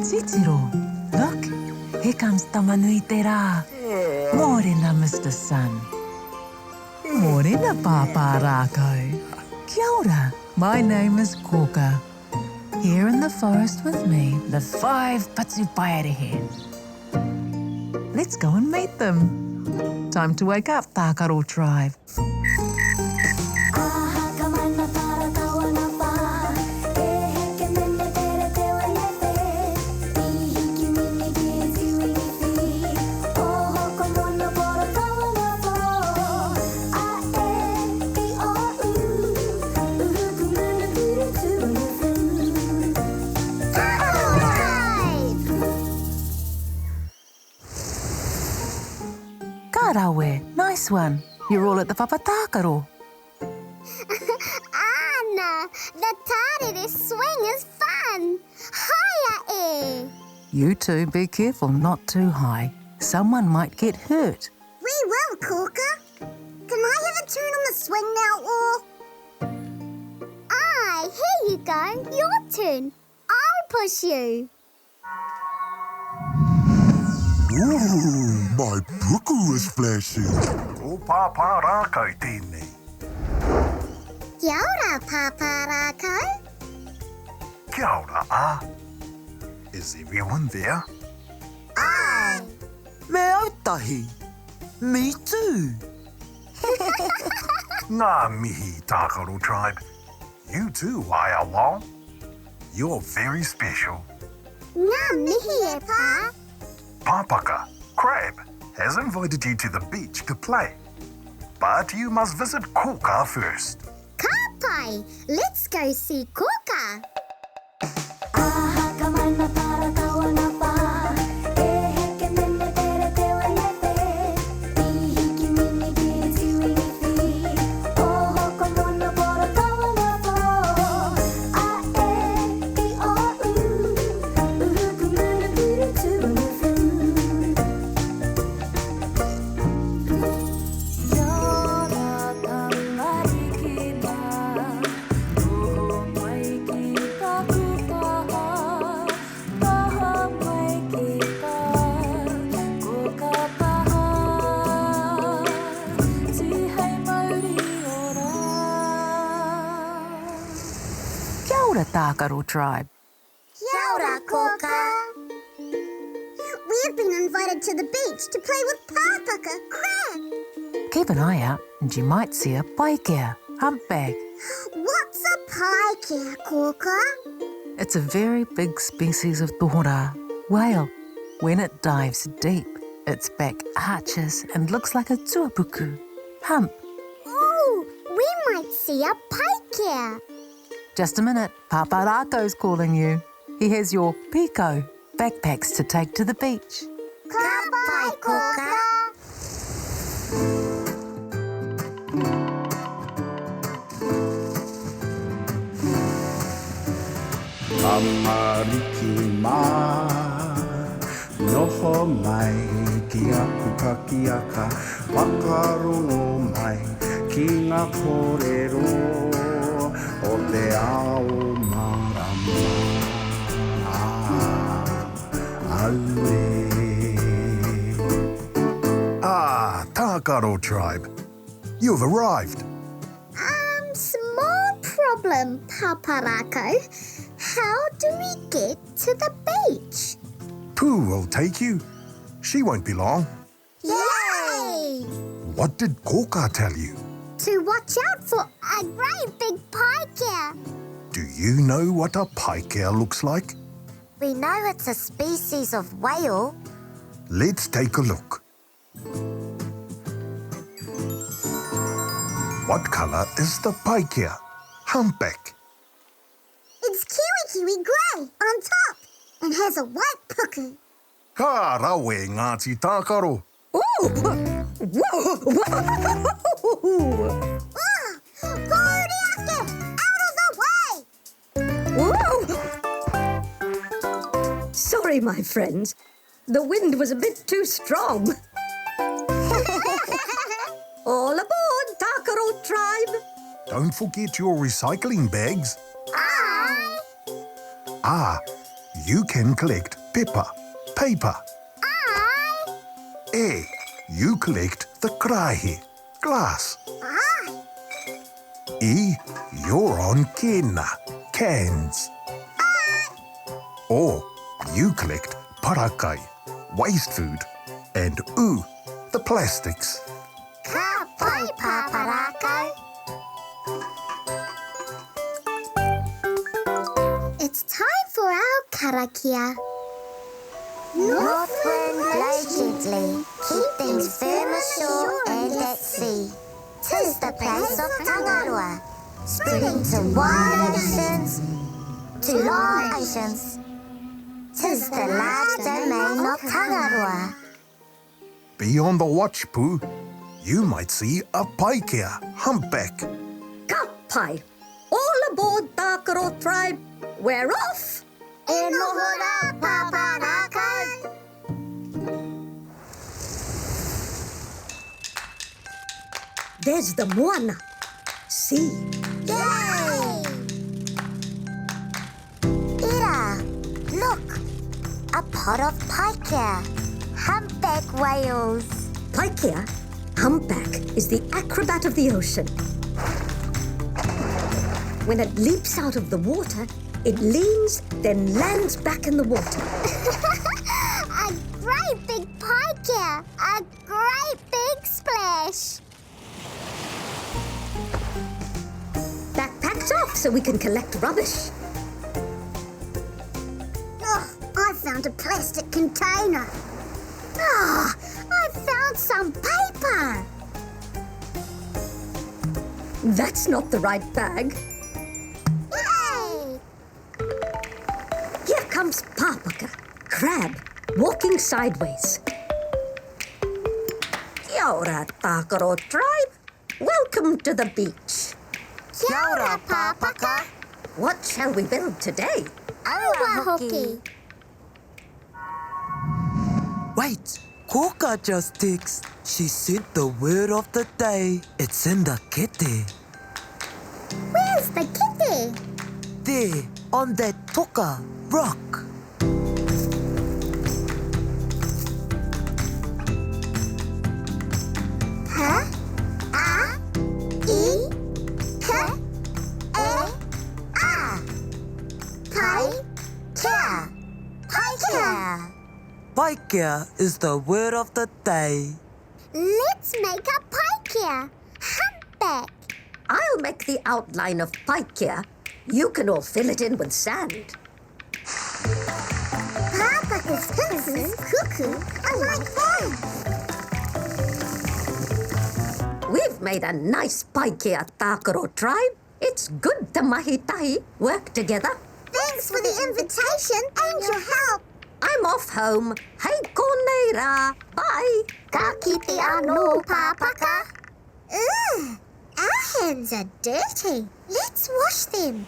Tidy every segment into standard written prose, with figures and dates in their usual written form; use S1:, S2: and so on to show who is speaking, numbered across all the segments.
S1: Titiro, look, here comes Tamanui te rā. Mōrena, Mr. Sun. Mōrena, Pāpā Rākau. Kia ora, my name is Kōkā. Here in the forest with me, the 5 Patupaiarehe. Let's go and meet them. Time to wake up, Tākaro Tribe. Karawe, nice one. You're all at the Pāpā Tākaro.
S2: Anna, the tarere swing is fun. Higher.
S1: You two be careful not too high. Someone might get hurt.
S2: We will, Kōkā. Can I have a turn on the swing now, or? Aye, here you go. Your turn. I'll push you.
S3: Ooh, my puku is flashing.
S4: Ko Pāpā Rākau tēnei.
S2: Kia ora, Pāpā Rākau.
S4: Kia ora, Is everyone there?
S2: Aye.
S5: Me ētahi. Me too.
S4: Ngā mihi, Tākaro Tribe. You too, Wao. You're very special.
S2: Ngā mihi e pā.
S4: Pāpaka, Crab, has invited you to the beach to play. But you must visit Kōkā first.
S2: Ka pai. Let's go see Kōkā.
S1: Tākaro Tribe.
S2: Kia ora, Kōkā. We've been invited to the beach to play with Pāpaka, Crab.
S1: Keep an eye out and you might see a paikea, humpback.
S2: What's a paikea, Kōkā?
S1: It's a very big species of tohora, whale. When it dives deep, its back arches and looks like a tuapuku, hump.
S2: Oh, we might see a paikea.
S1: Just a minute, Pāpā Rākau's calling you. He has your piko, backpacks to take to the beach.
S2: Ka pai, Kōkā.
S6: Amariki mā, noho mai ki aku kakiaka, whakarongo mai ki ngā kōrero. O te ao marama aue.
S4: Tākaro Tribe. You've arrived.
S2: Small problem, Pāpā Rākau. How do we get to the beach?
S4: Pooh will take you. She won't be long.
S2: Yay!
S4: What did Kōkā tell you?
S2: To watch out for a great big paikea.
S4: Do you know what a paikea looks like?
S2: We know it's a species of whale.
S4: Let's take a look. What colour is the paikea? Humpback.
S2: It's kiwi grey on top and has a white puku.
S4: Ka rawe, Ngāti Tākaro.
S2: Out of the way!
S7: Whoa! Sorry, my friends. The wind was a bit too strong. All aboard, Tākaro Tribe.
S4: Don't forget your recycling bags.
S2: Aye.
S4: you can collect pepper, paper. E, you collect the krahe, glass. E, you're on kena, cans. Or you collect parakai, waste food. And U, the plastics.
S2: Ka pai, Pāpā Rākau. It's time for our karakia. North wind blow gently, keep things firm ashore and at sea. 'Tis the place of Tangaroa, spreading to wide oceans, to long oceans. 'Tis the large domain of Tangaroa.
S4: Be on the watch, Pooh. You might see a paikea, humpback.
S7: Ka pai. All aboard Tākaro Tribe. We're off.
S2: E noho rā, Pāpā Rākau.
S7: There's the moana. See?
S2: Yay! Ira, look, a pot of paikea, humpback whales.
S7: Paikea, humpback, is the acrobat of the ocean. When it leaps out of the water, it leans, then lands back in the water.
S2: A great big paikea, a great big splash.
S7: Backpack's off so we can collect rubbish.
S2: Oh, I found a plastic container. Oh, I found some paper.
S7: That's not the right bag.
S2: Yay!
S7: Here comes Pāpaka, crab, walking sideways. Kia ora, Tākaro Tribe. Welcome to the beach.
S2: Kia ora, Pāpaka.
S7: What shall we build today?
S2: Aua hoki.
S5: Wait, Kōkā just texted. She sent the word of the day. It's in the kete.
S2: Where's the kitty?
S5: There, on that toka rock.
S2: Huh? A, E, K, E, A. Pai, kia. Paikea.
S5: Paikea is the word of the day.
S2: Let's make a paikea. Humpback.
S7: I'll make the outline of Paikea. You can all fill it in with sand.
S2: Pāpaka's pincers, kuku, are like that.
S7: We've made a nice Paikea, Tākaro Tribe. It's good the mahi tahi work together.
S2: Thanks for the invitation and your help.
S7: I'm off home. Hei konei rā. Bye.
S2: Ka kite anō, Pāpaka. Ugh, our hands are dirty. Let's wash them.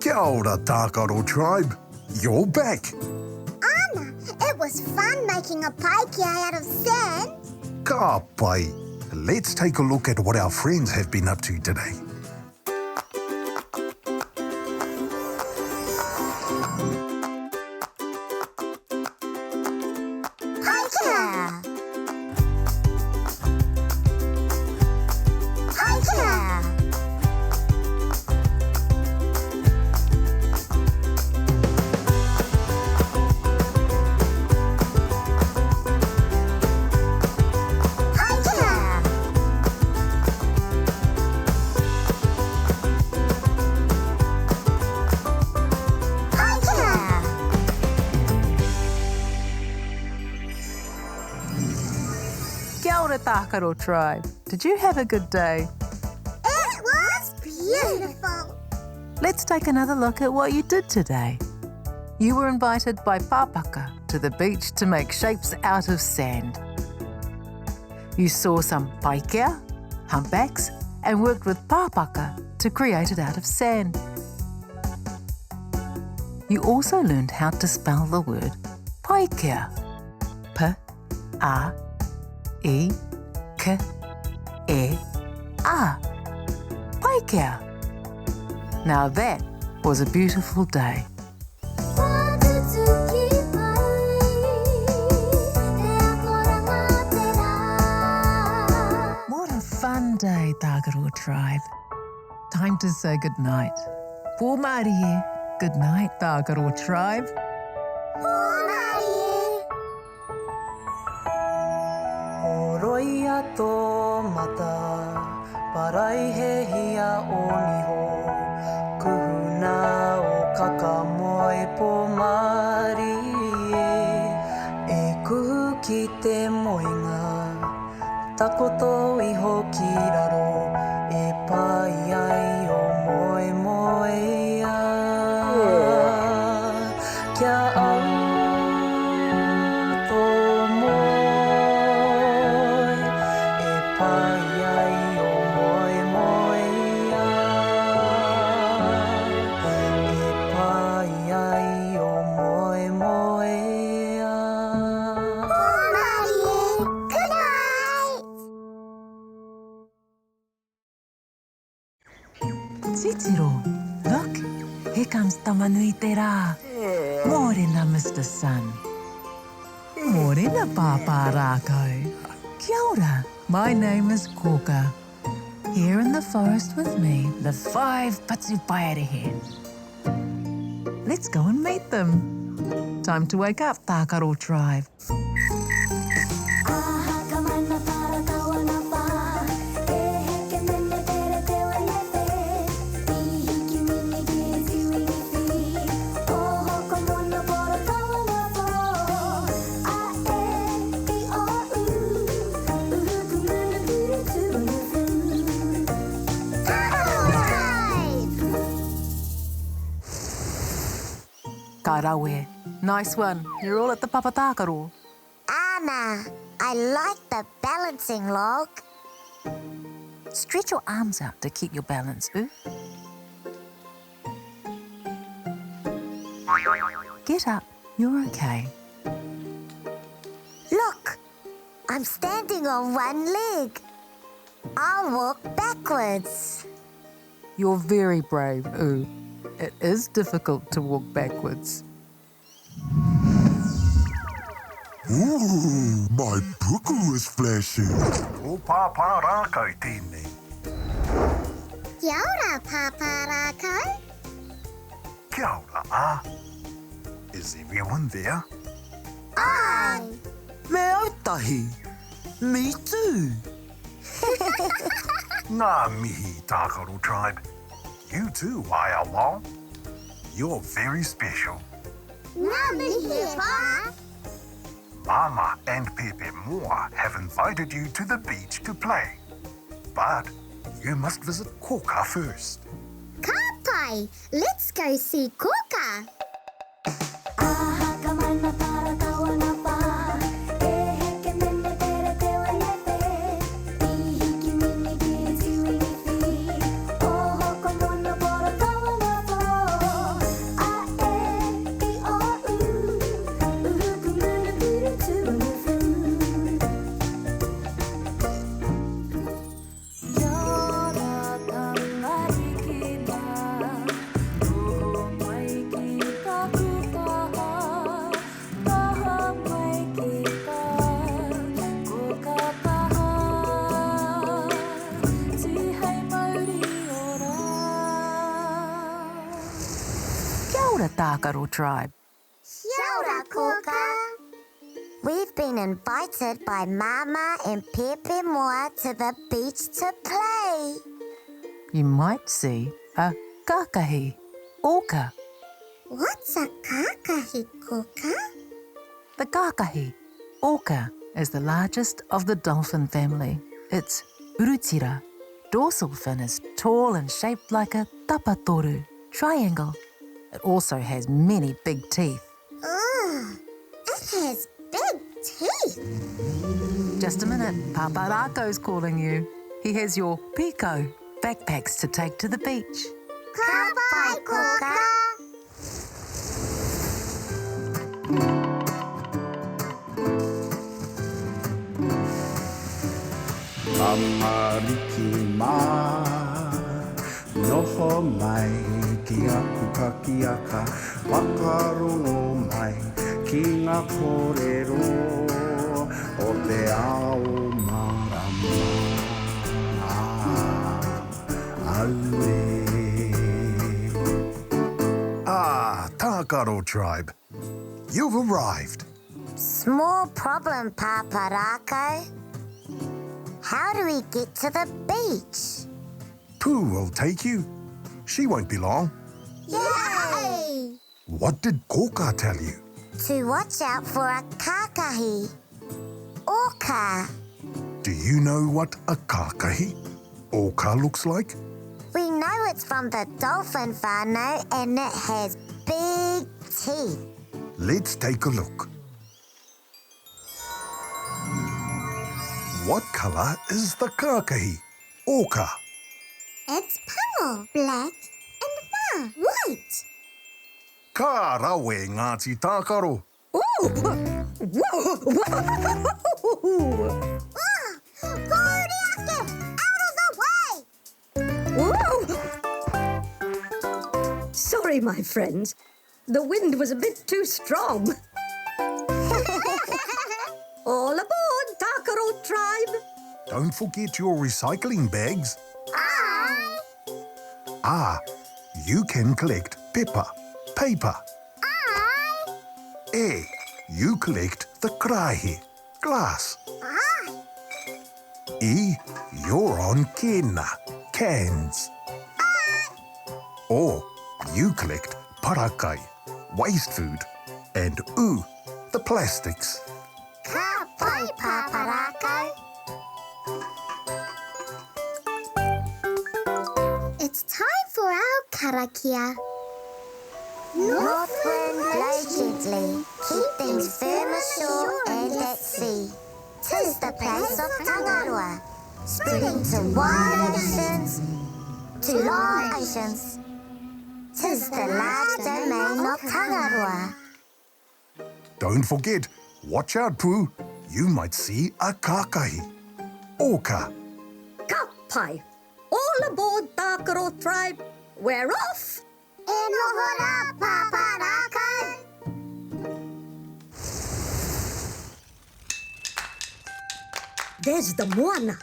S4: Kia ora, Tākaro Tribe. You're back.
S2: Anna, it was fun making a paikea out of sand.
S4: Ka pai. Let's take a look at what our friends have been up to today.
S2: Paikea.
S1: ora, Tākaro Tribe. Did you have a good day?
S2: It was beautiful.
S1: Let's take another look at what you did today. You were invited by Pāpaka to the beach to make shapes out of sand. You saw some paikea, humpbacks, and worked with Pāpaka to create it out of sand. You also learned how to spell the word paikea. P-A-I-K-E-A. Paikea. Now that was a beautiful day. What a fun day, Tākaro Tribe. Time to say goodnight. Pō Māori, good night, Tākaro Tribe.
S5: Roia tō mata, parai he hia o niho, kuhuna o kakamoe pō Māori e kuhu ki te moenga, takoto iho ki raro, e pai ai o moe moe ia. Kia au tō moe, e pai ai o moe moe ia. E pai ai o moe moe ia.
S2: Good night.
S1: Titiro, look, here comes Tamanui te rā. Morena, Mr. Sun. Morena, Pāpā Rākau. Kia ora, my name is Kōkā. Here in the forest with me, the 5 Patupaiarehe. Let's go and meet them. Time to wake up, Tākaro Tribe. Karawe. Nice one. You're all at the Papa Tākaro.
S2: Anna, I like the balancing log.
S1: Stretch your arms out to keep your balance, ooh. Get up. You're okay.
S2: Look, I'm standing on one leg. I'll walk backwards.
S1: You're very brave, ooh. It is difficult to walk backwards.
S3: Ooh, my puku is flashing.
S4: O Pāpā Rākau tēnei.
S2: Kia ora, Pāpā Rākau.
S4: Kia ora, Is everyone there?
S2: Ai.
S5: Me ētahi. Me too.
S4: Ngā mihi, Tākaro Tribe. You too, Wao. You're very special.
S2: Ngā mihi, Pa.
S4: Mama and Pepe Moa have invited you to the beach to play. But you must visit Kōkā first.
S2: Ka pai, let's go see Kōkā.
S1: Tākaro Tribe.
S2: Kia ora, Kōkā. We've been invited by Mama and Pepe Moa to the beach to play.
S1: You might see a kākahi, orca.
S2: What's a kākahi, Kōkā?
S1: The kākahi, orca, is the largest of the dolphin family. It's urutira. Dorsal fin is tall and shaped like a tapatoru, triangle. It also has many big teeth.
S2: Oh, it has big teeth.
S1: Just a minute, Pāpā Rākau's calling you. He has your piko, backpacks to take to the beach.
S2: Ka pai, Kōkā.
S6: Amariki mā, noho mai ki aku kakiaka, whakarongo mai ki ngā kōrero o te ao marama. Aue.
S4: Ah, Tākaro Tribe. You've arrived.
S2: Small problem, Pāpā Rākau. How do we get to the beach?
S4: Pooh will take you. She won't be long.
S2: Yay!
S4: What did Kōkā tell you?
S2: To watch out for a kākahi. Orca.
S4: Do you know what a kākahi, orca, looks like?
S2: We know it's from the dolphin whānau and it has big teeth.
S4: Let's take a look. What colour is the kākahi, orca?
S2: It's purple, black and white.
S4: Ka rawe Ngāti Tākaro.
S7: Oh! Whoa!
S2: Kōriake, out of the way!
S7: Whoa! Sorry, my friends. The wind was a bit too strong. All aboard, Tākaro Tribe.
S4: Don't forget your recycling bags.
S2: Aye.
S4: Ah, you can collect pepper, paper.
S2: Aye.
S4: You collect the krahe, glass.
S2: Aye.
S4: You're on kena, cans. Or you collect parakai, waste food. And the plastics.
S2: Ka pai, Pāpā Rākau. It's time for our karakia. North wind blow gently, keep things firm ashore and at sea. 'Tis the place of tangaroa, spreading to wide oceans, to long oceans. 'Tis the large domain of tangaroa.
S4: Don't forget, watch out, Pooh. You might see a kākahi, orca.
S7: Ka pai. All aboard, Tākaro Tribe. We're off.
S2: E noho rā, Pāpā Rākau.
S7: There's the moana.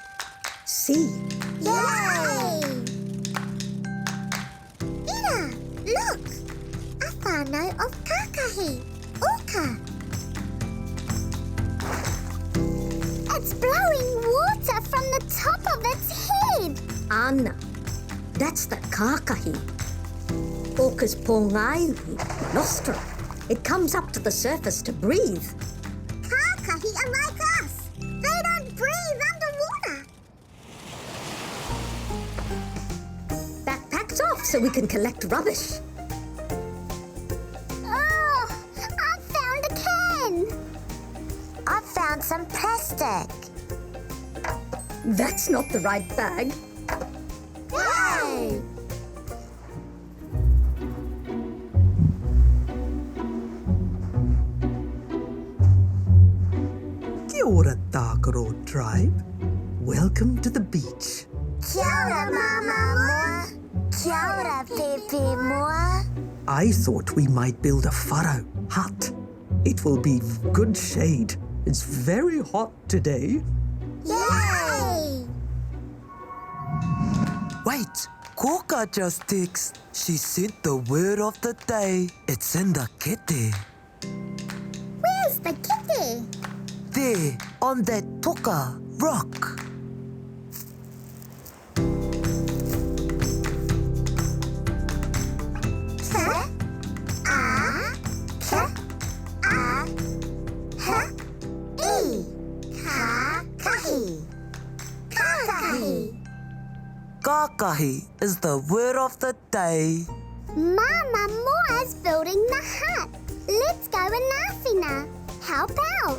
S7: See?
S2: Yay! Ina, look! A whānau of kākahi, orca. It's blowing water from the top of its head.
S7: Anna. That's the kākahi. Orca's pōngaiuhi, nostril. It comes up to the surface to breathe.
S2: Kākahi are like us. They don't breathe underwater.
S7: Backpacks off so we can collect rubbish.
S2: Oh, I found a can. I found some plastic.
S7: That's not the right bag.
S2: Yay!
S5: Kia ora, Tākaro Tribe. Welcome to the beach.
S2: Kia ora, Mama Moa. Kia ora, Pepe Moa.
S5: I thought we might build a wharo hut. It will be good shade. It's very hot today.
S2: Yay!
S5: Wait, Kōkā just texted. She sent the word of the day. It's in the kete.
S2: Where's the kitty?
S5: There, on that toka rock.
S2: Kākahi. Kākahi.
S1: Kākahi is the word of the day.
S2: Mama Moa's building the hut. Let's go and Nāwhina. Help out.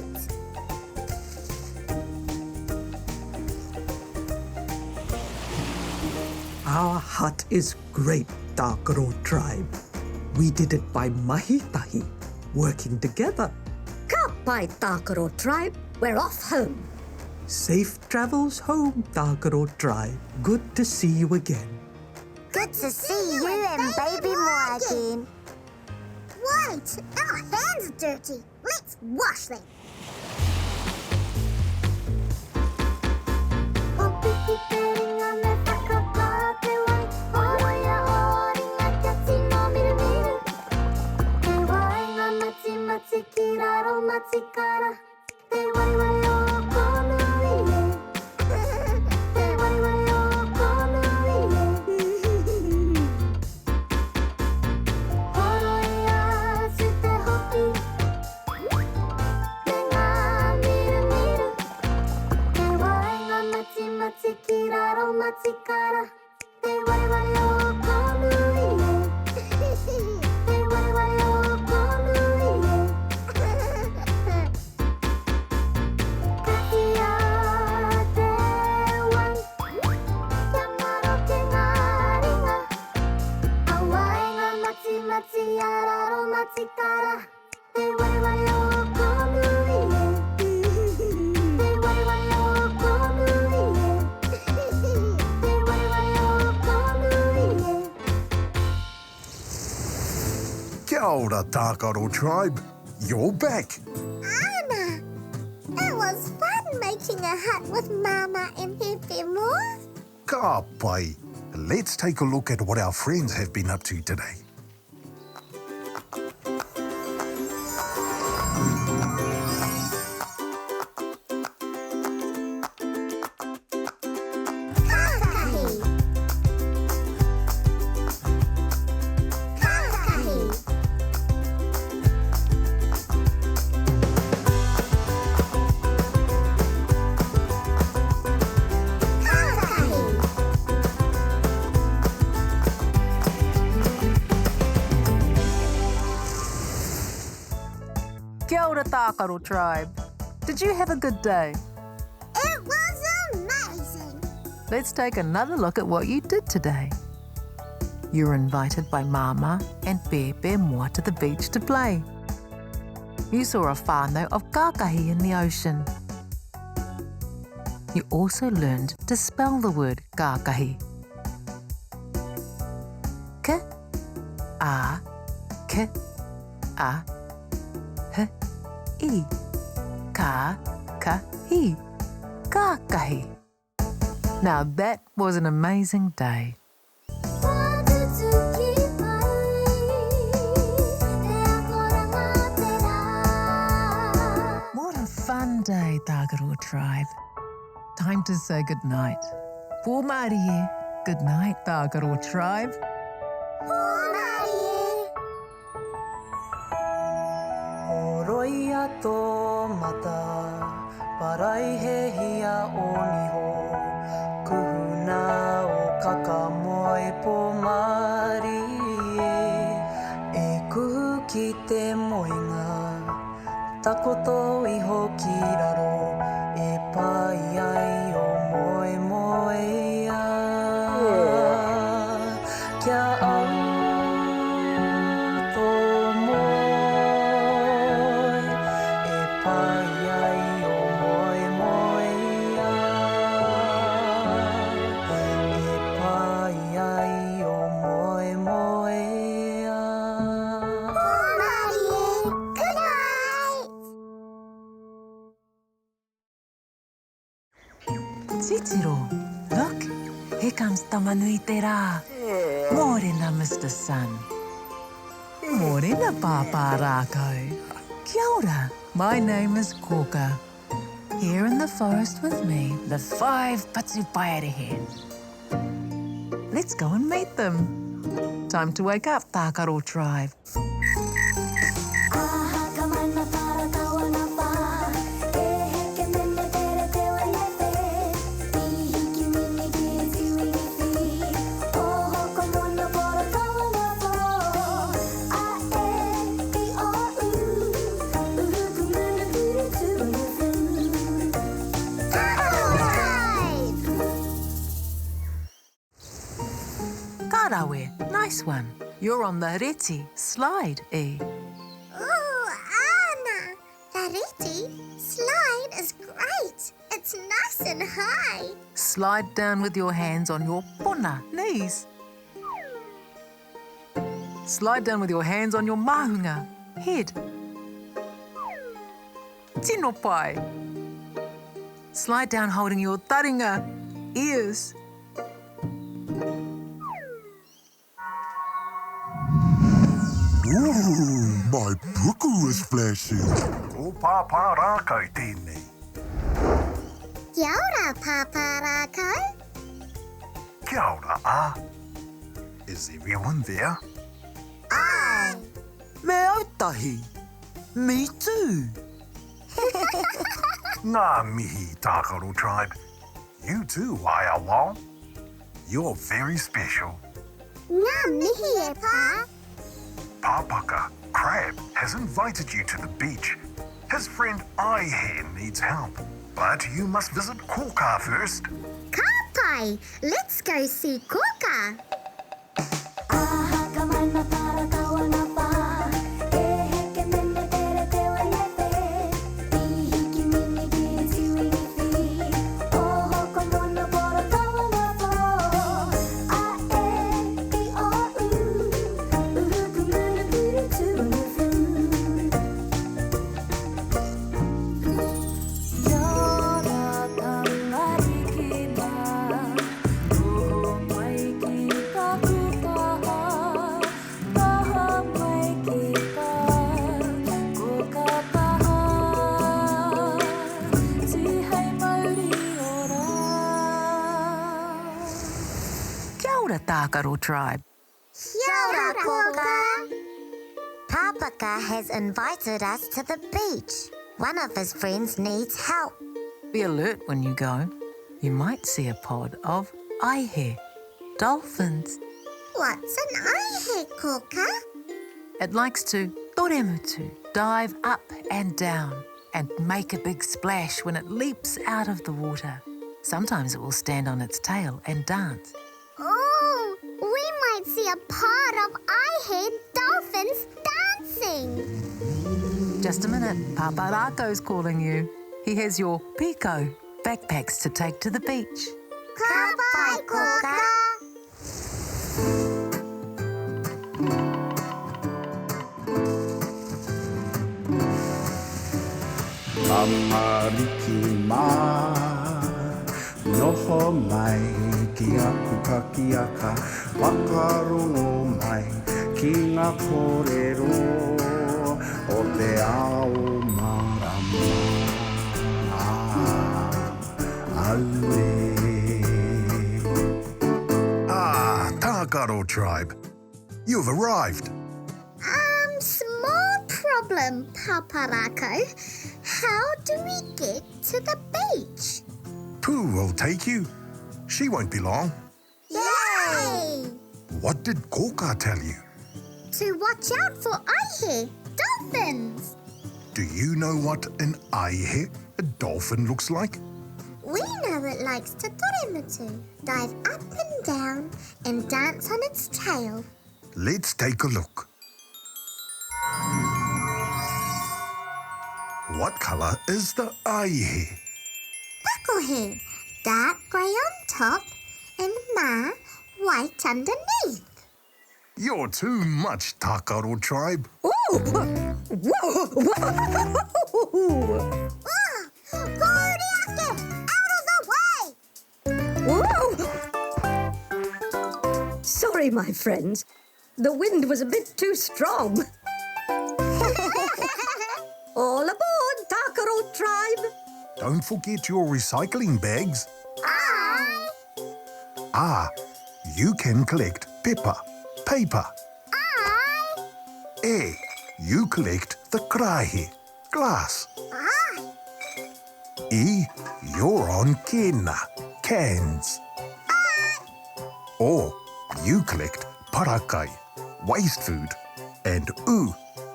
S5: Our hut is great, Tākaro Tribe. We did it by mahi, working together.
S7: Ka pai Tākaro Tribe, we're off home.
S5: Safe travels home, Tākaro Tribe. Good to see you again.
S2: Good to see you and baby Moa again. Wait, our hands are dirty. Let's wash them.
S4: Kia ora, Tākaro Tribe. You're back.
S2: Anna, it was fun making a hut with Mama and Pepe Moa.
S4: Ka pai. Let's take a look at what our friends have been up to today.
S1: Kia ora, Tākaro Tribe. Did you have a good day?
S2: It was amazing.
S1: Let's take another look at what you did today. You were invited by Mama and Pepe Moa to the beach to play. You saw a whānau of kākahi in the ocean. You also learned to spell the word kākahi. K, A, K, A, H, I, Ka, Ka, Hi, kākahi. Now that was an amazing day. What a fun day, Tākaro Tribe. Time to say goodnight. Pō Māori e, good night, Tākaro Tribe.
S5: Oroia tō mata, parai he hia o niho. Kuhuna o kakamoe pō Māori e kuhu ki te moinga. Takoto iho ki raro, e pai ai o moe moe ia. Kia au tō moe, e pai ai o moe moe ia. E pai ai o moe moe ia.
S2: Good night.
S1: Titiro, look, here comes Tamanui te rā. Morena, Mr. Sun. Morena, Pāpā Rākau. Kia ora, my name is Kōkā. Here in the forest with me, the 5 Patupaiarehe. Let's go and meet them. Time to wake up, Tākaro Tribe.
S2: Aha, kamana para kawana pa. E he ke mene tere te wene pe.
S1: Marawe, nice one. You're on the reti slide, eh?
S2: Ooh, Anna! The reti slide is great. It's nice and high.
S1: Slide down with your hands on your pona, knees. Slide down with your hands on your mahunga, head. Tino pai. Slide down holding your taringa, ears.
S3: Ooh, my puku is flashing.
S4: Ko Pāpā Rākau tēnei.
S2: Kia ora, Pāpā Rākau.
S4: Kia ora, a. Is everyone there?
S2: Ai.
S5: Me ētahi. Me too.
S4: Ngā mihi, Tākaro Tribe. You too, Wao. You're very special.
S2: Ngā mihi e pā.
S4: Pāpaka, Crab, has invited you to the beach. His friend Aihe needs help, but you must visit Kōkā first.
S2: Ka pai. Let's go see Kōkā.
S1: Tākaro Tribe.
S2: Kia ora, Kōkā. Pāpaka has invited us to the beach. One of his friends needs help.
S1: Be alert when you go. You might see a pod of aihe, dolphins.
S2: What's an aihe, Kōkā?
S1: It likes to toremutu, dive up and down, and make a big splash when it leaps out of the water. Sometimes it will stand on its tail and dance.
S2: Oh, we might see a pod of aihe dolphins dancing.
S1: Just a minute, Pāpā Rākau's calling you. He has your piko, backpacks to take to the beach.
S2: Ka pai, Kōkā.
S6: Mamariki mā, noho mai ki aku kakiaka, whakarongo mai ki ngā kōrero o te ao marama. Aue.
S4: Ah, Tākaro Tribe. You've arrived.
S2: Small problem, Pāpā Rākau. How do we get to the beach?
S4: Pooh will take you. She won't be long.
S2: Yay!
S4: What did Kōkā tell you?
S2: To watch out for aihe, dolphins.
S4: Do you know what an aihe, a dolphin, looks like?
S2: We know it likes to toremutu, dive up and down, and dance on its tail.
S4: Let's take a look. What colour is the aihe?
S2: Pukuhe, dark grey on top, and white underneath.
S4: You're too much, Tākaro Tribe.
S7: Whoa!
S2: Kōriake, out of the way!
S7: Whoa! Sorry, my friends. The wind was a bit too strong. All aboard, Tākaro Tribe.
S4: Don't forget your recycling bags.
S2: Aye.
S4: Ah, you can collect paper.
S2: Aye.
S4: You collect the krahe, glass.
S2: Aye.
S4: You're on kena, cans. Or you collect parakai, waste food. And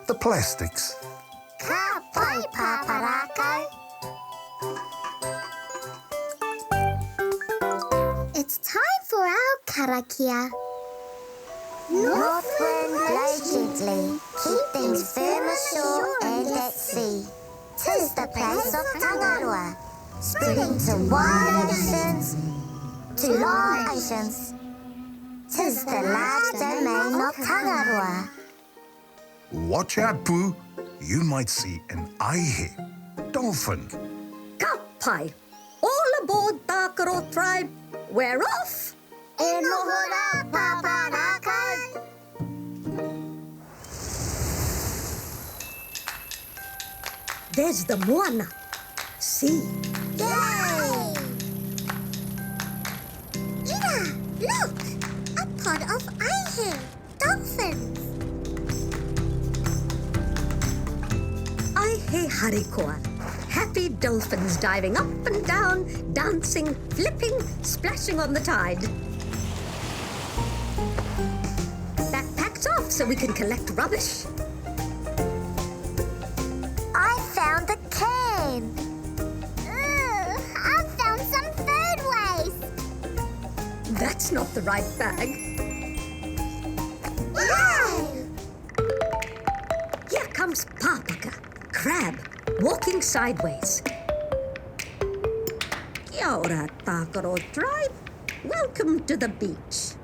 S4: the plastics.
S2: Ka pai, Pāpā Rākau. It's time for our karakia. North wind, blow gently, keep things firm ashore and at sea. 'Tis the place of Tangaroa, spreading to wide oceans, to long oceans. 'Tis the large domain of Tangaroa.
S4: Watch out, Pooh. You might see an aihe, dolphin.
S7: Ka pai. All aboard Tākaro Tribe. We're off.
S2: E noho rā, Pāpā Rākau.
S7: There's the moana. See?
S2: Yay! Ira, look! A pod of aihe, dolphins.
S7: Aihe harikoa. Happy dolphins diving up and down, dancing, flipping, splashing on the tide. Backpacks off so we can collect rubbish.
S2: I found a can. I found some food waste.
S7: That's not the right bag.
S2: Yay!
S7: Here comes Pāpaka, crab, walking sideways. Kia ora, Tākaro Tribe. Welcome to the beach.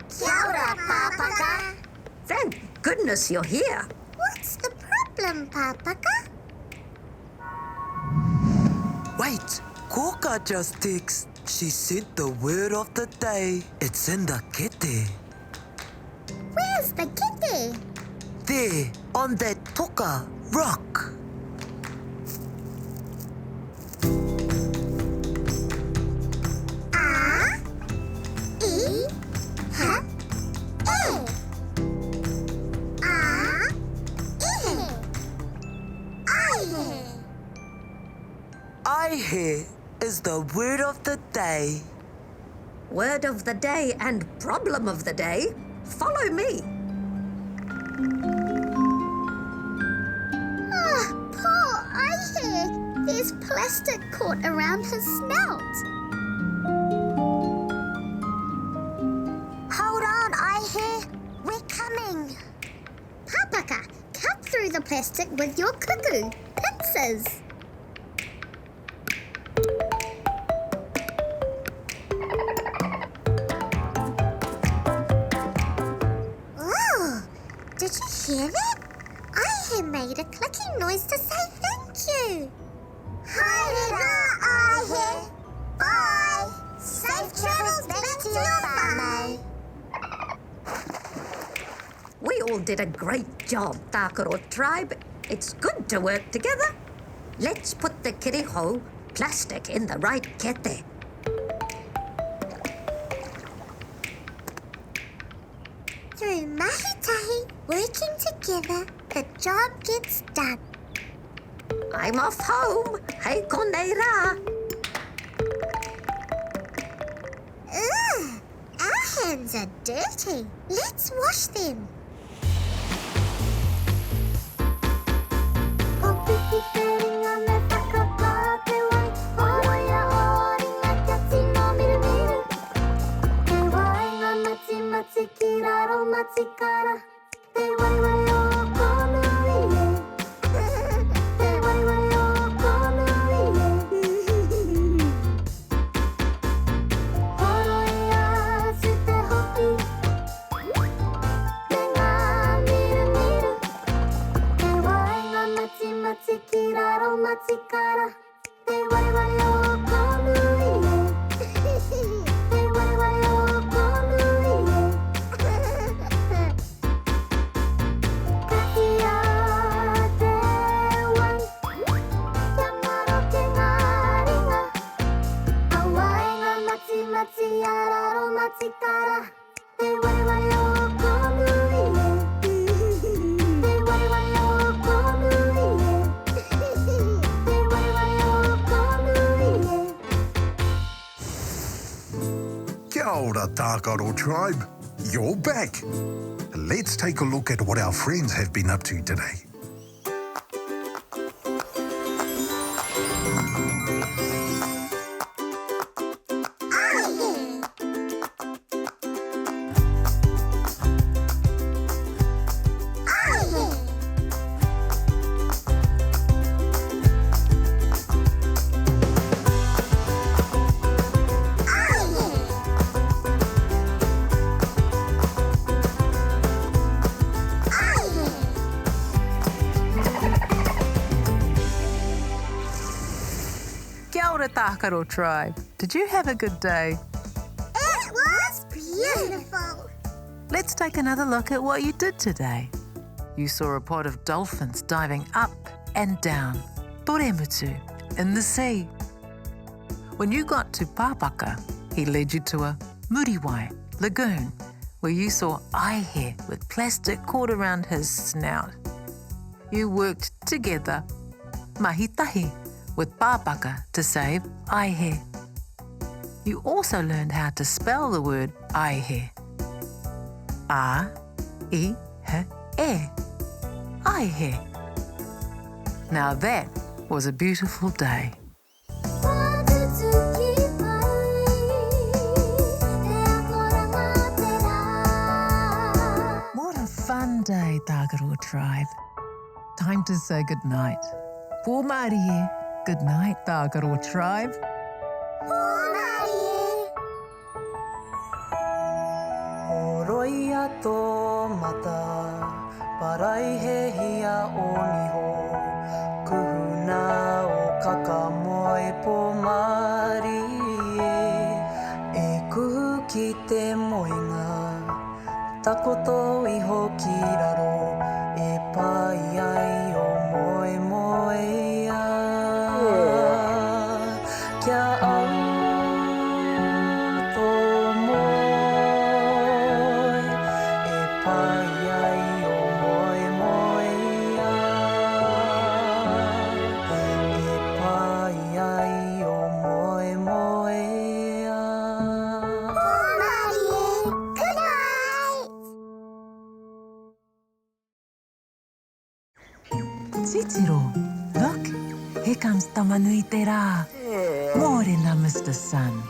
S2: Kia ora, Pāpaka.
S7: Thank goodness you're here.
S2: What's the problem, Pāpaka?
S8: Wait, Kōkā just texted. She said the word of the day. It's in the kete.
S2: Where's the kitty?
S8: There, on that toka rock. Aihe is the word of the day.
S7: Word of the day and problem of the day. Follow me.
S2: Poor Aihe. There's plastic caught around his snout. Hold on, Aihe. We're coming. Pāpaka, cut through the plastic with your kuku. Pincers. Oh, did you hear that? Aihe made a clicking noise to say thank you. Haere Aihe. Bye. Safe travels back to your whānau.
S7: We all did a great job, Tākaro Tribe. It's good to work together. Let's put the kiriho plastic in the right kete.
S2: Through mahi working together, the job gets done.
S7: I'm off home. Hei konei rā.
S2: Ugh, our hands are dirty. Let's wash them.
S4: Kia ora, Tākaro Tribe. You're back. Let's take a look at what our friends have been up to today.
S1: Tākaro Tribe. Did you have a good day?
S2: It was beautiful.
S1: Let's take another look at what you did today. You saw a pod of dolphins diving up and down, toremutu, in the sea. When you got to Pāpaka, he led you to a muriwai, lagoon, where you saw ētahi with plastic cord around his snout. You worked together, mahi tahi, with Pāpaka to save ētahi. You also learned how to spell the word ētahi. A-I-H-E, ētahi. Now that was a beautiful day. What a fun day, Tākaro Tribe. Time to say goodnight. Pō Māori, good night, Tākaro Tribe.
S8: Roia tō mata, parai he hia o niho, kuhuna o kakamoe pō Māori e kuhu ki te moenga, takoto iho ki raro, e pai ai o moe moe ia. Kia au tō moe, e pai ai o moe moe ia. E pai ai o moe moe ia.
S2: Good night.
S1: Titiro, look, here comes Tamanui te rā. Morena, Mr. Sun.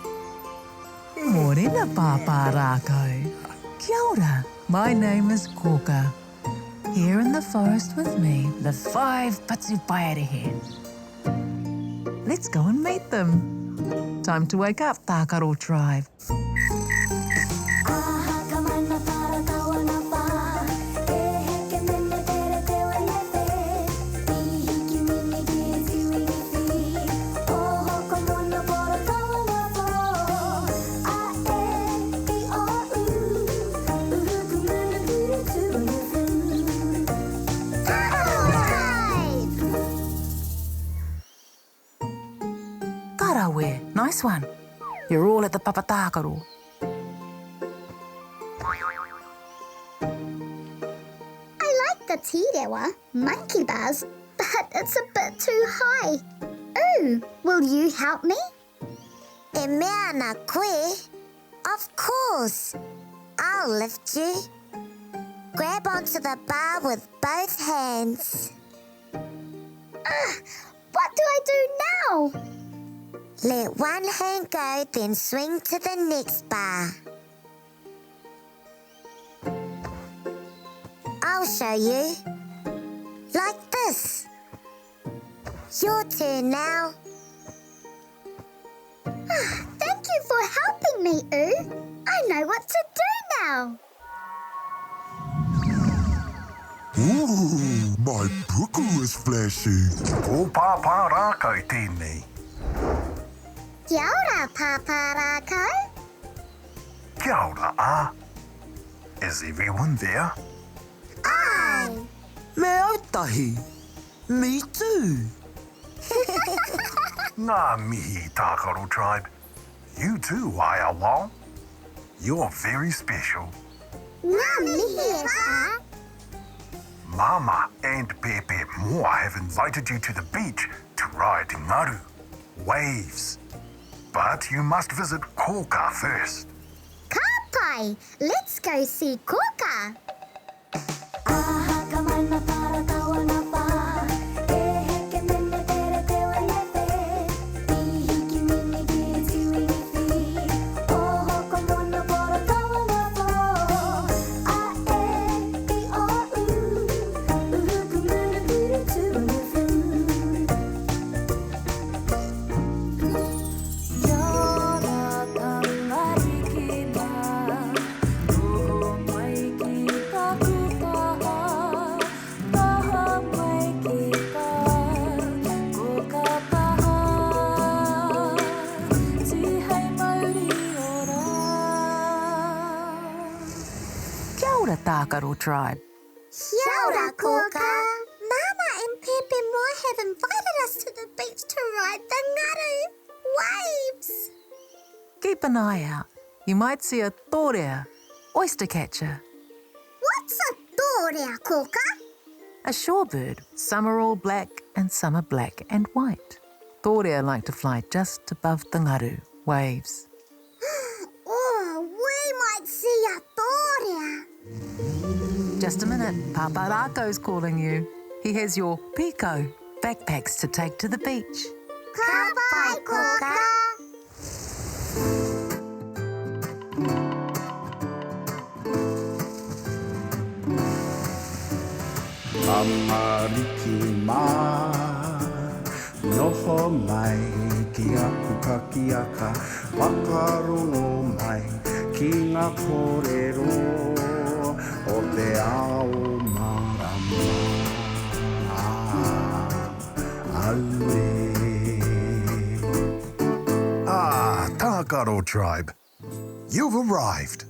S1: Morena, Pāpā Rākau. Kia ora, my name is Kōkā. Here in the forest with me, the 5 Patupaiarehe. Let's go and meet them. Time to wake up, Tākaro Tribe. Karawe, nice one. You're all at the Pāpā Tākaro.
S2: I like the tirewa, monkey bars, but it's a bit too high. Ooh, will you help me?
S9: E mea ana koe? Of course. I'll lift you. Grab onto the bar with both hands.
S2: What do I do now?
S9: Let one hand go, then swing to the next bar. I'll show you. Like this. Your turn now.
S2: Thank you for helping me, Oo. I know what to do now.
S3: Ooh, my puku is flashing.
S4: Ko Pāpā Rākau tēnei.
S2: Kia ora, Pāpā Rākau.
S4: Kia ora, Is everyone there?
S2: Ai.
S8: Me ētahi. Me too.
S4: Ngā mihi, Tākaro Tribe. You too, Wao. You're very special.
S2: Ngā mihi rā.
S4: Mama and Pepe Moa have invited you to the beach to ride ngaru, waves. But you must visit Kōkā first.
S2: Ka pai, let's go see Kōkā.
S1: Pāpā ora, Tākaro Tribe.
S9: Kia ora, Kōkā. Mama and Pepe Moa have invited us to the beach to ride the ngaru waves.
S1: Keep an eye out. You might see a tōrea, oyster catcher.
S9: What's a tōrea, Kōkā?
S1: A shorebird. Some are all black and some are black and white. Tōrea like to fly just above the ngaru waves.
S9: Oh, we might see a tōrea.
S1: Just a minute, Pāpā Rākau's calling you. He has your piko, backpacks to take to the beach.
S9: Ka pai, Kōkā.
S6: Amariki mā, noho mai ki aku kakiaka, whakarongo mai ki ngā kōrero o te ao marama. Aue.
S4: Ah, Tākaro Tribe. You've arrived.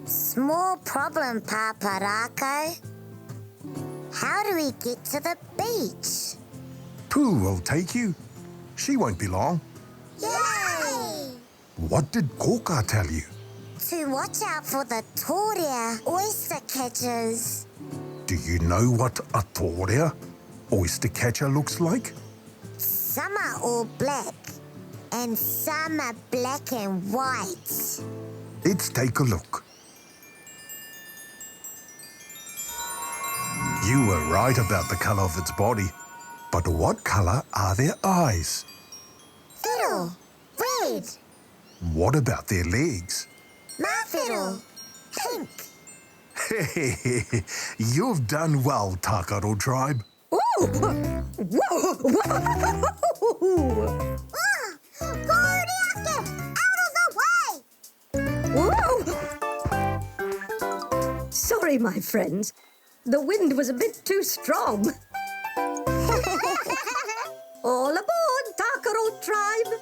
S9: Small problem, Pāpā Rākau. How do we get to the beach?
S4: Pooh will take you. She won't be long.
S9: Yay!
S4: What did Kōkā tell you?
S9: To watch out for the tōrea oyster catchers.
S4: Do you know what a tōrea, oyster catcher, looks like?
S9: Some are all black, and some are black and white.
S4: Let's take a look. You were right about the colour of its body. But what colour are their eyes?
S9: Fiddle, red.
S4: What about their legs?
S9: Fiddle, pink.
S4: You've done well, Tākaro Tribe.
S7: Ooh! Whoa!
S9: Kōriake, out of the way!
S7: Whoa! Sorry, my friends. The wind was a bit too strong. All aboard, Tākaro Tribe.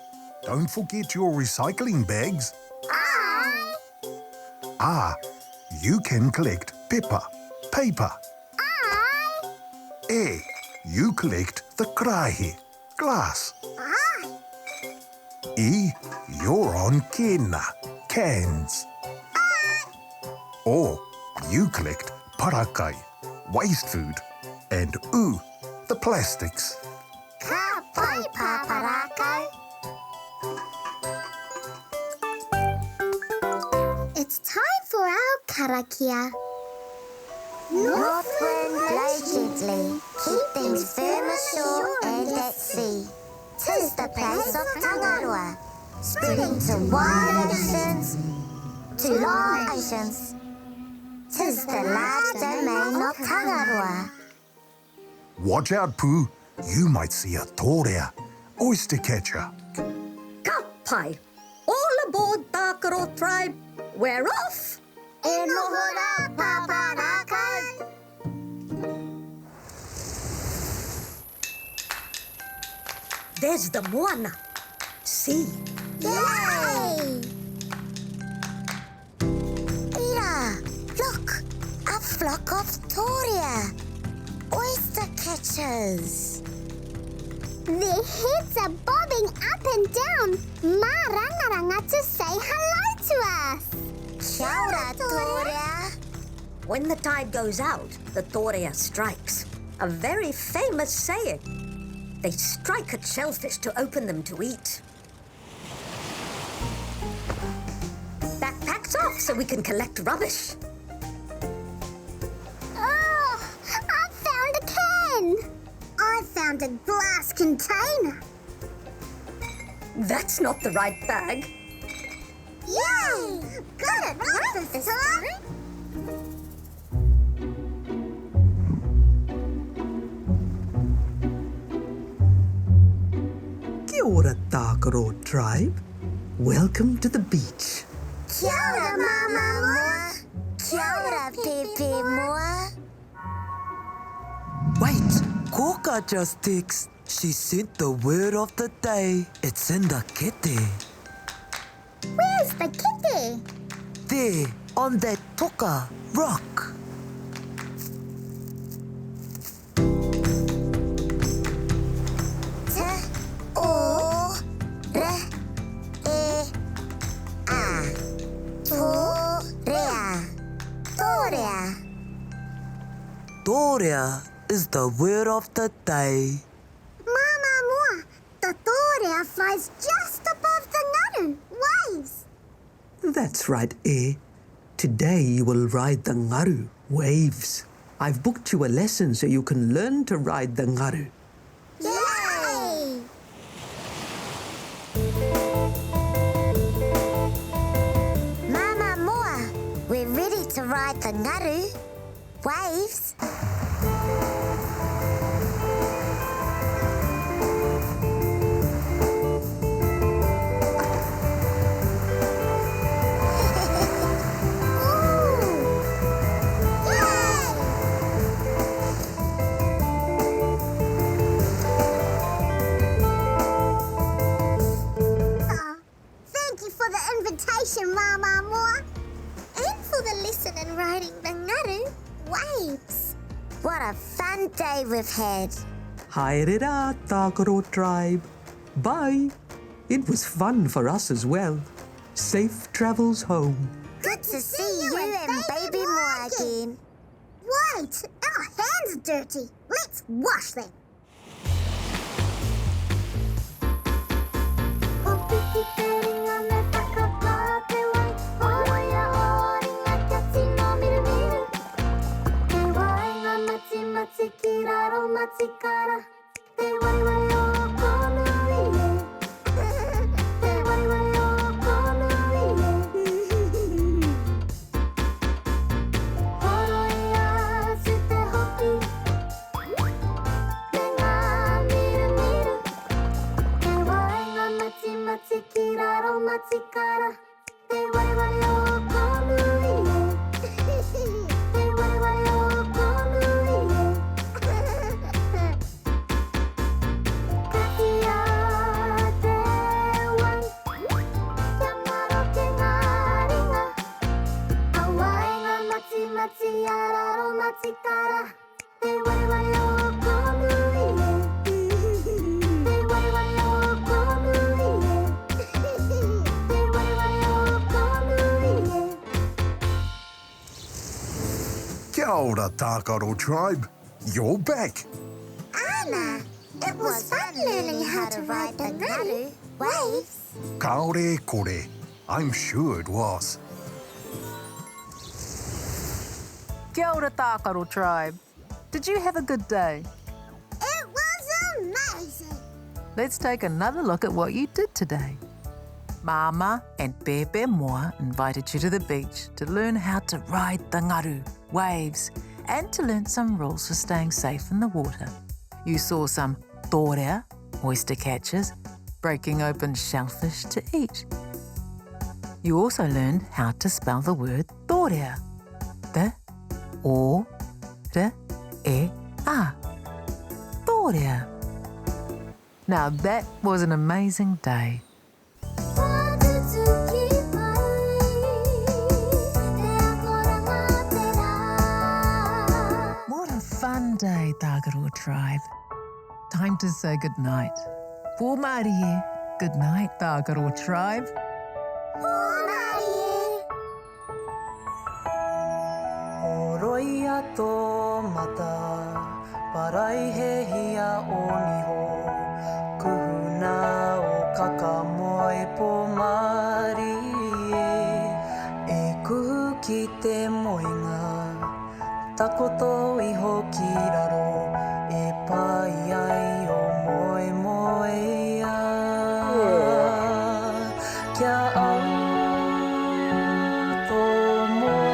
S4: Don't forget your recycling bags.
S9: Aye.
S4: Ah, you can collect pepper, paper.
S9: Aye.
S4: You collect the krahe, glass.
S9: Aye.
S4: You're on kena, cans. Or you collect parakai, waste food. And the plastics.
S9: Ka pai, Pāpā Rākau. It's time for our karakia. North wind blow gently, keep things firm ashore and at sea. 'Tis the place of Tangaroa, spreading to wide oceans, to long oceans. 'Tis the large domain of Tangaroa.
S4: Watch out, Pooh. You might see a tōrea, oyster catcher.
S7: Ka pai. All aboard, Tākaro Tribe. We're off.
S9: E noho rā, Pāpā Rākau.
S7: There's the moana. See?
S9: Yay! Ira, look, a flock of tōrea, oyster catchers. Their heads are bobbing up and down, mārangaranga to say hello to us. Kia ora, tōrea.
S7: When the tide goes out, the tōrea strikes. A very famous saying. They strike at shellfish to open them to eat. Backpacks off so we can collect rubbish.
S9: Oh, I found a can. I found a glass container.
S7: That's not the right bag.
S9: Yay! Got it right this time.
S5: Kia ora, Tākaro Tribe. Welcome to the beach.
S9: Kia ora, Mama Moa. Kia ora, Pepe Moa.
S8: Wait, Kōkā just texted. She sent the word of the day. It's in the kete.
S9: Where's the kitty?
S8: There, on that toka rock. Tōrea is the word of the day.
S2: Mama Moa, the tōrea flies just above the ngaru waves.
S5: That's right, Today you will ride the ngaru waves. I've booked you a lesson so you can learn to ride the ngaru.
S2: Yay! Mama Moa, we're ready to ride the ngaru waves. Mama Moa, and for the lesson in riding the ngaru waves. What a fun day we've had.
S5: Haere Tākaro Tribe. Bye. It was fun for us as well. Safe travels home.
S2: Good to see you and Baby Moa again. Wait, our hands are dirty. Let's wash them.
S4: Kia ora, Tākaro Tribe. You're back.
S2: Anna, it was fun learning how to ride the ngaru waves.
S4: Kaore kore. I'm sure it was.
S1: Kia ora, Tākaro Tribe. Did you have a good day?
S2: It was amazing.
S1: Let's take another look at what you did today. Mama and Pepe Moa invited you to the beach to learn how to ride the ngaru waves and to learn some rules for staying safe in the water. You saw some tōrea, oyster catchers, breaking open shellfish to eat. You also learned how to spell the word tōrea. The, o, re, e, a. Tōrea. Now that was an amazing day. What a fun day, Tākaro Tribe. Time to say goodnight. Pō Mārie, good night, Tākaro Tribe.
S8: Oroia tō mata, paraihehia o niho, kuhuna o kakamoe pō Mārie, e kuhu ki te moinga, takoto iho ki raro, e pai ai o moe moea. Kia au tō moe,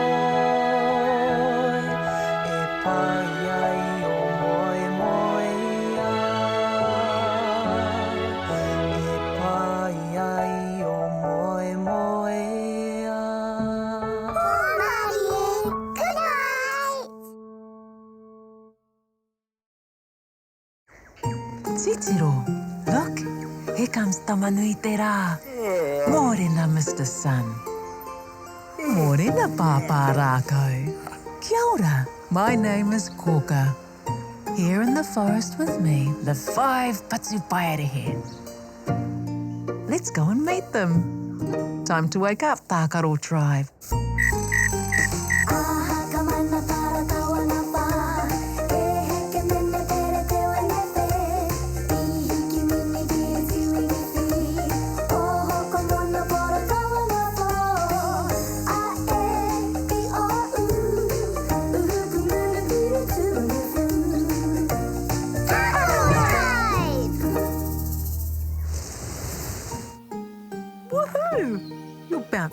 S8: e pai ai o moe moea. E pai ai o moe moea.
S2: Good night.
S1: Titiro, look, here comes Tamanui te rā. Morena, Mr. Sun. Morena, Pāpā Rākau. Kia ora, my name is Kōkā. Here in the forest with me live 5 Patupaiarehe. Let's go and meet them. Time to wake up, Tākaro Tribe.
S2: Aha, kamana para kawana pa.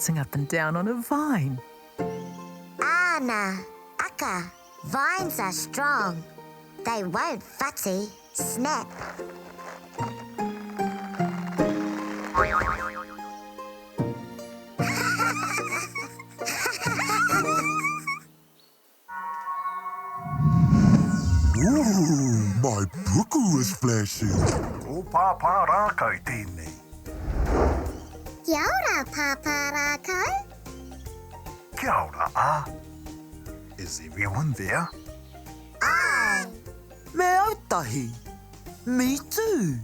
S1: bouncing up and down on a vine.
S2: Ana, aka, vines are strong. They won't fatty, snap.
S3: Ooh, my puku is flashing.
S4: Ko Pāpā Rākau tēnei.
S9: Kia ora, Pāpā Rākau.
S4: Kia ora, Is everyone there?
S2: Aye.
S8: Me ētahi. Me too.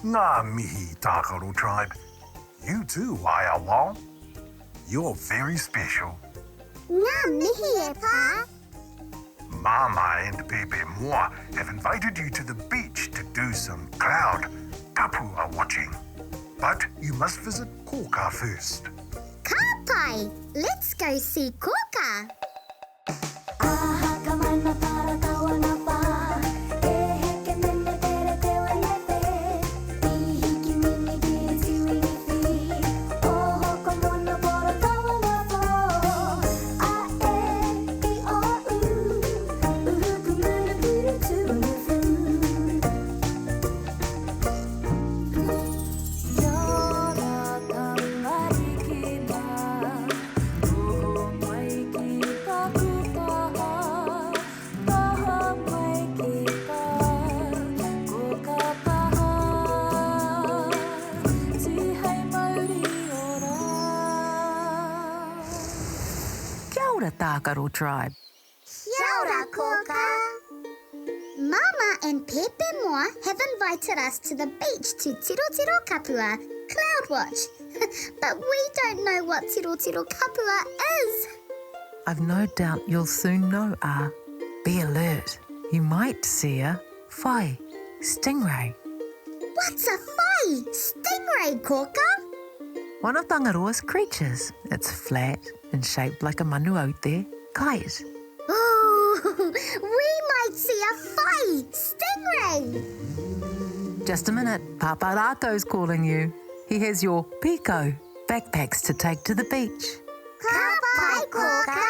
S4: Ngā mihi Tākaro Tribe. You too, Wao. You're very special.
S9: Ngā mihi e pā.
S4: Mama and Pepe Moa have invited you to the beach to do some cloud kapua watching. But you must visit Kōkā first.
S9: Ka pai, let's go see Kōkā.
S1: Tākaro Tribe.
S9: Kia ora, Kōkā. Mama and Pepe Moa have invited us to the beach to tiro kapua, cloud watch. But we don't know what tiro kapua is.
S1: I've no doubt you'll soon know, Be alert. You might see a stingray.
S9: What's a stingray, Kōkā?
S1: One of Tangaroa's creatures. It's flat and shaped like a manu out there. Kite.
S9: Oh, we might see a stingray.
S1: Just a minute. Pāpā Rākau's calling you. He has your piko backpacks to take to the beach.
S9: Ka pai, Kōkā.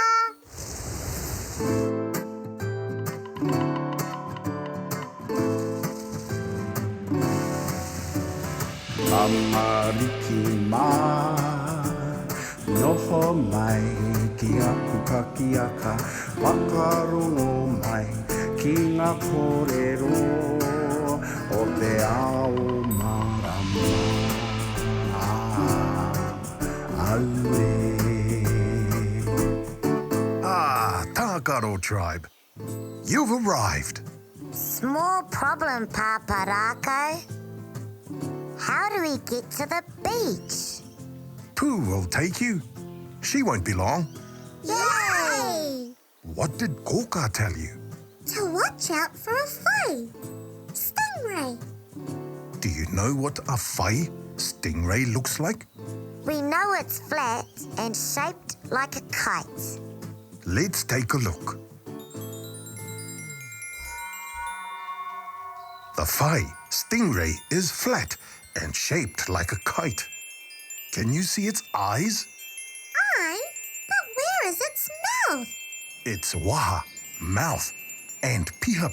S6: Amariki mā, noho mai ki aku kakiaka, whakarongo mai ki ngā kōrero o te ao marama.
S4: Tākaro Tribe. You've arrived.
S2: Small problem, Pāpā Rākau. How do we get to the beach?
S4: Pooh will take you. She won't be long.
S9: Yay!
S4: What did Kōkā tell you?
S9: To watch out for a stingray.
S4: Do you know what a stingray looks like?
S2: We know it's flat and shaped like a kite.
S4: Let's take a look. The stingray is flat and shaped like a kite. Can you see its eyes?
S9: Eye? But where is its mouth?
S4: Its waha, mouth, and piha,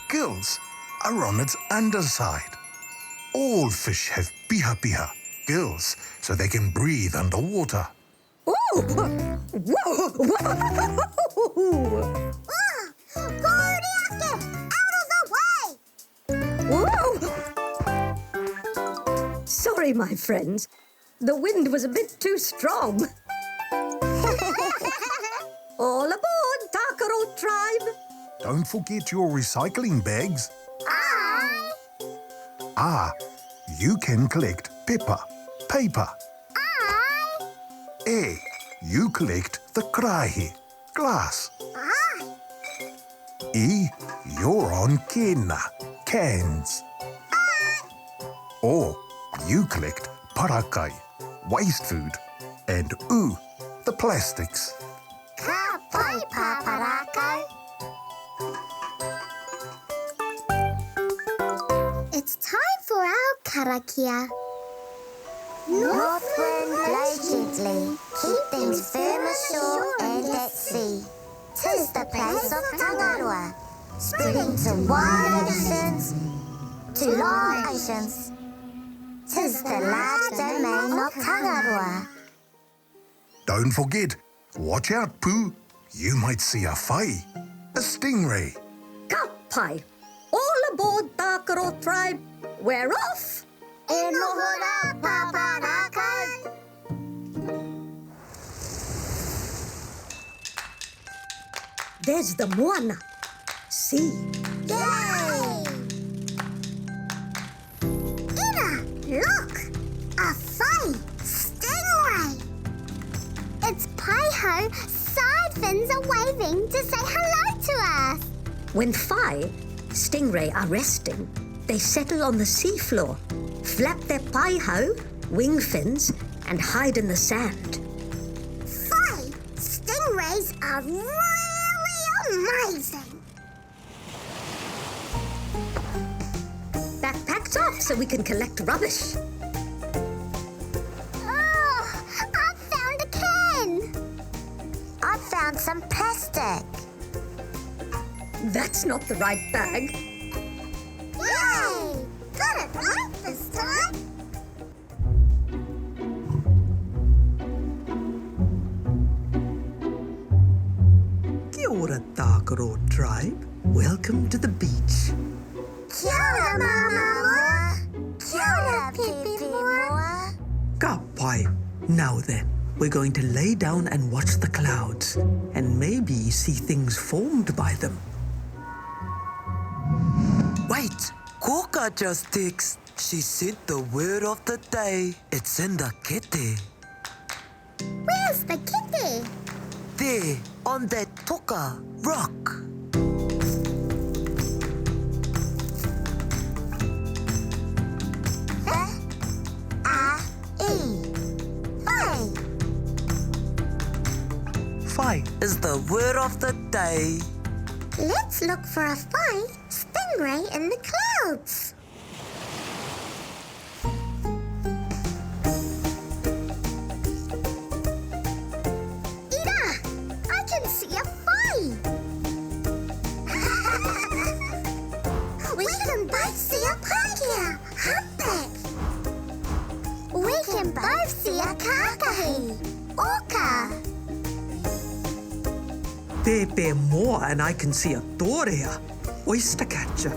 S4: gills, are on its underside. All fish have piha, gills, so they can breathe underwater.
S7: Ooh! Whoa!
S9: Kōriake! Out of the way!
S7: Whoa! Sorry, my friends. The wind was a bit too strong. All aboard, Tākaro Tribe!
S4: Don't forget your recycling bags.
S9: Aye!
S4: You can collect paper.
S9: Aye!
S4: You collect the krahe, glass.
S9: Aye!
S4: You're on kena, cans. Or you collect parakai, waste food. And the plastics.
S2: Ka pai, Pāpā Rākau.
S9: It's time for our karakia.
S2: North wind, blow gently, keep things firm ashore and at sea. 'Tis the place of Tangaroa, spreading to wide oceans, to long oceans. 'Tis the large domain of Tangaroa.
S4: Don't forget, watch out, Pooh. You might see a whai, a stingray.
S7: Ka pai. All aboard Tākaro Tribe. We're off.
S2: E noho rā, Pāpā Rākau.
S7: There's the moana. See?
S2: Yay! Ina, look! A whai, stingray! Its pai-ho side fins are waving to say hello to us.
S7: When whai, stingray, are resting, they settle on the seafloor, flap their pai-ho, wing fins, and hide in the sand.
S2: Whai, stingrays are really amazing.
S7: Backpacked off so we can collect rubbish.
S2: Oh, I found a can. I found some plastic.
S7: That's not the right bag.
S2: Yay! Got it right this time.
S5: Kia ora, Tākaro Tribe. Welcome to the beach.
S2: Kia ora, Mama Moa. Kia ora, Pepe Moa.
S5: Ka pai. Now then, we're going to lay down and watch the clouds and maybe see things formed by them.
S8: Wait, Kōkā just texted. She sent the word of the day. It's in the kete.
S2: Where's the kitty?
S8: There, on that toka rock.
S2: Whai.
S8: Whai is the word of the day.
S2: Let's look for a whai stingray in the clouds. Ira, I can see a whai. We can both see a pakia, humpback. We can both see a kakahi, orca.
S5: Pepe more and I can see a torea, oyster catcher.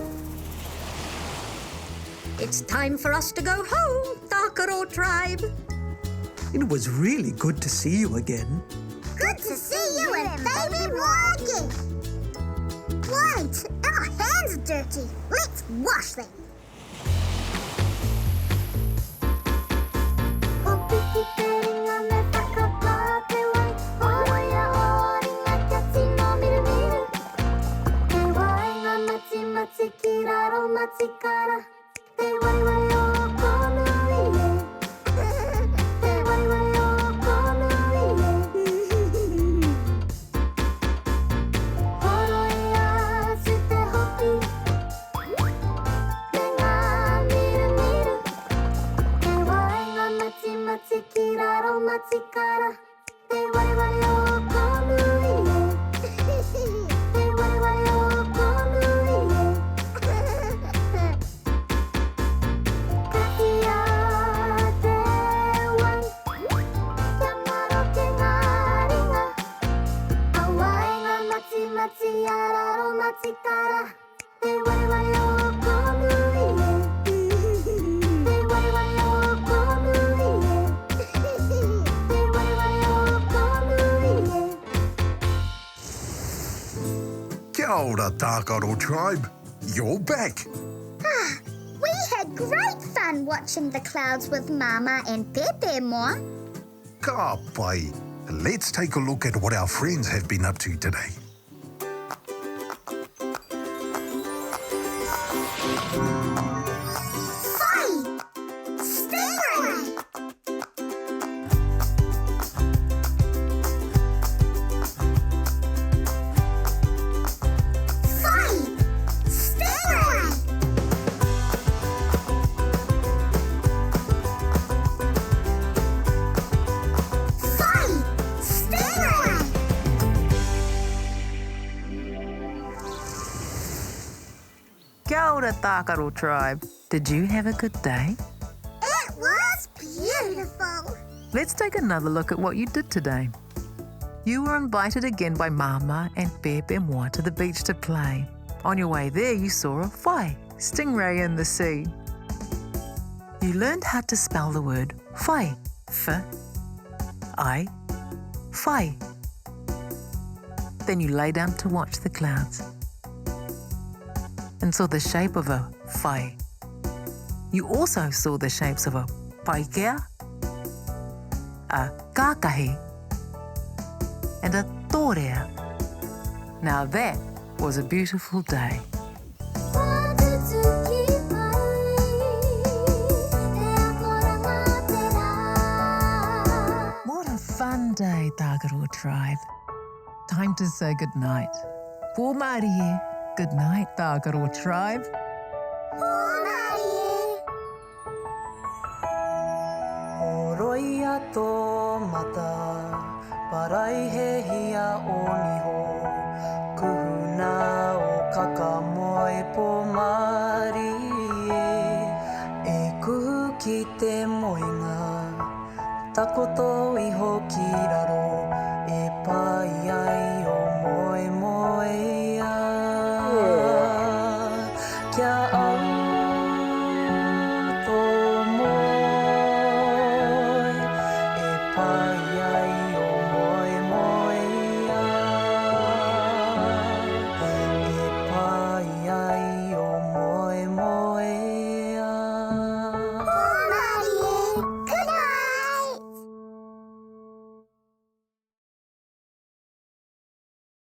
S7: It's time for us to go home, Tākaro Tribe.
S5: It was really good to see you again.
S2: Good to see you and baby Moa again. Wait, our hands are dirty. Let's wash them.
S4: Kia ora, Tākaro Tribe. You're back.
S2: We had great fun watching the clouds with Mama and Pepe Moa.
S4: Ka pai. Let's take a look at what our friends have been up to today.
S2: Whai! Stingray! Whai! Stingray!
S1: ora, Tākaro Tribe. Did you have a good day?
S2: It was beautiful.
S1: Let's take another look at what you did today. You were invited again by Mama and Pepe Moa to the beach to play. On your way there, you saw a whai, stingray in the sea. You learned how to spell the word whai, f-i, whai. Then you lay down to watch the clouds and saw the shape of a whai. You also saw the shapes of a paikea, a kākahi, and a tōrea. Now that was a beautiful day. What a fun day, Tākaro Tribe. Time to say good night. Pō Māori e, good night, Tākaro Tribe.
S8: Roia tō mata, parai he hia o niho, kuhuna o kakamoe pō Māori e kuhu ki te moenga, takoto iho ki raro, e pai ai o moe moe ia. Kia au tō moe, e pai